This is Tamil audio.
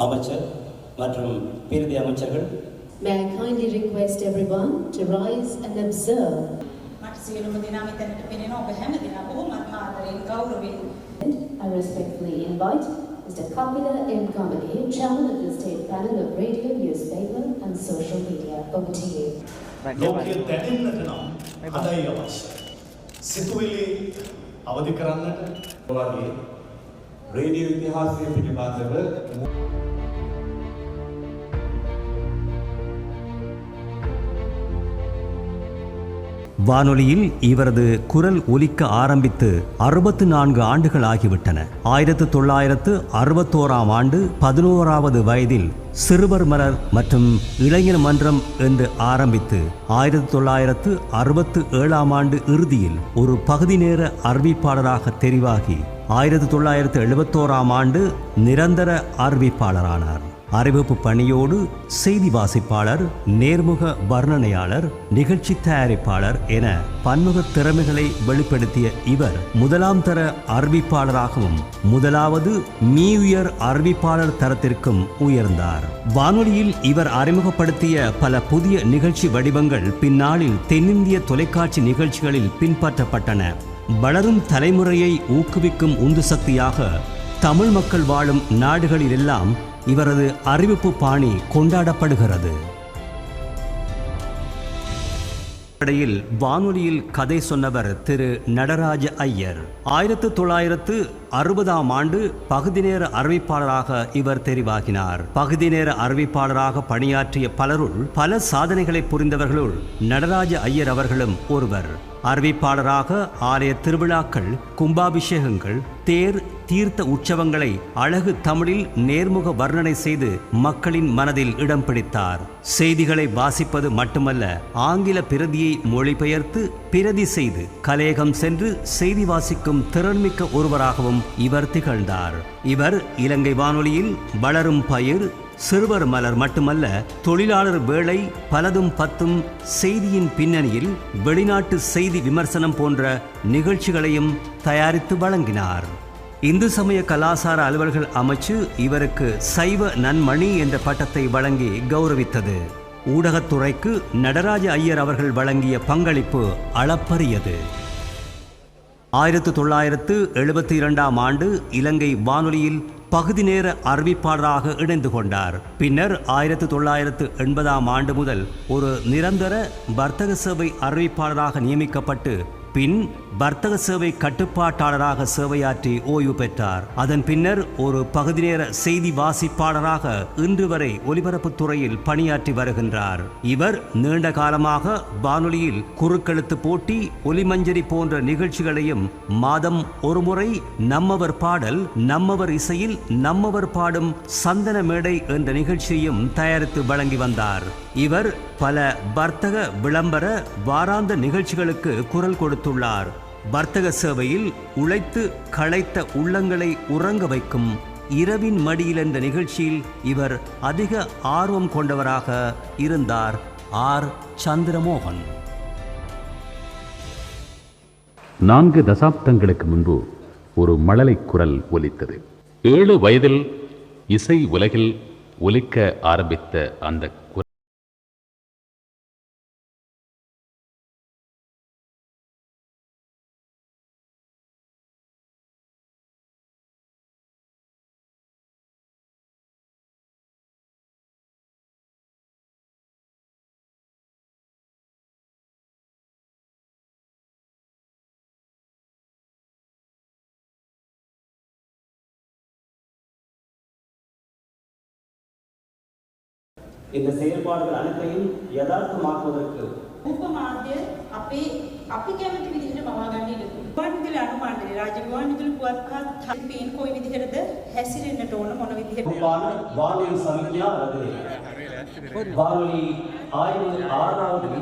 அமைச்சர் மற்றும் பிரதி அமைச்சர்கள். May I kindly request everyone to rise and observe. I respectfully invite Mr. Kapila M. Kamali, Chairman of the State Panel of Radio, Newspaper and Social Media. Over to you. ලෝකයේ දැනෙන්නට නම් අදයි අවශ්‍යයි. සිතුවිලි අවදි කරන්නට වගේ රේඩියෝ ඉතිහාසයේ පිළිබඳව வானொலியில் இவரது குரல் ஒலிக்க ஆரம்பித்து 64 ஆண்டுகள் ஆகிவிட்டன. 1961ஆம் ஆண்டு 11வது வயதில் சிறுவர் மலர் மற்றும் இளைஞர் மன்றம் என்று ஆரம்பித்து 1967ஆம் ஆண்டு இறுதியில் ஒரு பகுதி நேர அறிவிப்பாளராக தெரிவாகி 1971ஆம் ஆண்டு நிரந்தர அறிவிப்பாளரானார். அறிவிப்பு பணியோடு செய்தி வாசிப்பாளர், நேர்முக வர்ணனையாளர், நிகழ்ச்சி தயாரிப்பாளர் என பன்முக திறமைகளை வெளிப்படுத்திய இவர் முதலாம் தர அறிவிப்பாளராகவும் முதலாவது மீ-உயர் அறிவிப்பாளர் தரத்திற்கும் உயர்ந்தார். வானொலியில் இவர் அறிமுகப்படுத்திய பல புதிய நிகழ்ச்சி வடிவங்கள் பின்னாளில் தென்னிந்திய தொலைக்காட்சி நிகழ்ச்சிகளில் பின்பற்றப்பட்டன. வளரும் தலைமுறையை ஊக்குவிக்கும் உந்து சக்தியாக தமிழ் மக்கள் வாழும் நாடுகளிலெல்லாம் இவரது அறிவிப்பு பாணி கொண்டாடப்படுகிறது. இடையில் வானொலியில் கதை சொன்னவர் திரு நடராஜ ஐயர். 1960ஆம் ஆண்டு பகுதி நேர அறிவிப்பாளராக இவர் தெரிவாகினார். பகுதி நேர அறிவிப்பாளராக பணியாற்றிய பலருள் பல சாதனைகளை புரிந்தவர்களுள் நடராஜ ஐயர் அவர்களும் ஒருவர். அறிவிப்பாளராக ஆலய திருவிழாக்கள், கும்பாபிஷேகங்கள், தேர், தீர்த்த உற்சவங்களை அழகு தமிழில் நேர்முக வர்ணனை செய்து மக்களின் மனதில் இடம் பிடித்தார். செய்திகளை வாசிப்பது மட்டுமல்ல, ஆங்கில பிரதியை மொழிபெயர்த்து பிரதி செய்து கலையகம் சென்று செய்தி வாசிக்கும் திறன்மிக்க ஒருவராகவும் இவர் திகழ்ந்தார். இவர் இலங்கை வானொலியில் வளரும் பயிர், சிறுவர் மலர் மட்டுமல்ல, தொழிலாளர் வேளை, பலதும் பத்தும், செய்தியின் பின்னணியில் வெளிநாட்டு செய்தி விமர்சனம் போன்ற நிகழ்ச்சிகளையும் தயாரித்து வழங்கினார். இந்து சமய கலாசார அலுவல்கள் அமைச்சு இவருக்கு சைவ நன்மணி என்ற பட்டத்தை வழங்கி கௌரவித்தது. ஊடகத்துறைக்கு நடராஜ ஐயர் அவர்கள் வழங்கிய பங்களிப்பு அளப்பரியது. 1972ஆம் ஆண்டு இலங்கை வானொலியில் பகுதி நேர அறிவிப்பாளராக இணைந்து கொண்டார். பின்னர் 1980ஆம் ஆண்டு முதல் ஒரு நிரந்தர வர்த்தக சேவை அறிவிப்பாளராக நியமிக்கப்பட்டு பின் வர்த்தக சேவை கட்டுப்பாட்டாளராக சேவையாற்றி ஓய்வு பெற்றார். அதன் பின்னர் ஒரு பகுதி நேர செய்தி வாசிப்பாளராக இன்று வரை ஒலிபரப்புத் துறையில் பணியாற்றி வருகின்றார். இவர் நீண்ட காலமாக வானொலியில் குறுக்கெழுத்து போட்டி, ஒலிமஞ்சரி போன்ற நிகழ்ச்சிகளையும், மாதம் ஒருமுறை நம்மவர் பாடல், நம்மவர் இசையில் நம்மவர் பாடும் சந்தன மேடை என்ற நிகழ்ச்சியையும் தயாரித்து வழங்கி வந்தார். இவர் பல வர்த்தக விளம்பர வாராந்த நிகழ்ச்சிகளுக்கு குரல் கொடுத்துள்ளார். வர்த்தக சேவையில் உழைத்து களைத்த உள்ளங்களை உறங்க வைக்கும் இரவின் மடியில் என்ற நிகழ்ச்சியில் இவர் அதிக ஆர்வம் கொண்டவராக இருந்தார். ஆர். சந்திரமோகன். 4 தசாப்தங்களுக்கு முன்பு ஒரு மழலை குரல் ஒலித்தது. 7 வயதில் இசை உலகில் ஒலிக்க ஆரம்பித்த அந்த குரல் இந்த செயல்பாடுகள் அனைத்தையும் யதார்த்தமாக்குவதற்கு උපමාධ්‍ය අපි කැමති විදිහට මවා ගන්න ඉඩ තියෙනවා. ගුවන්විදුලි අනුමානය රාජ්‍ය ගුවන්විදුලි පුවත්පත් තල්පීන් කොයි විදිහටද හැසිරෙන්නට ඕන, මොන විදිහට வானொலி சமிக்ஞா அல்லது வானொலி ஆய்வு 6வது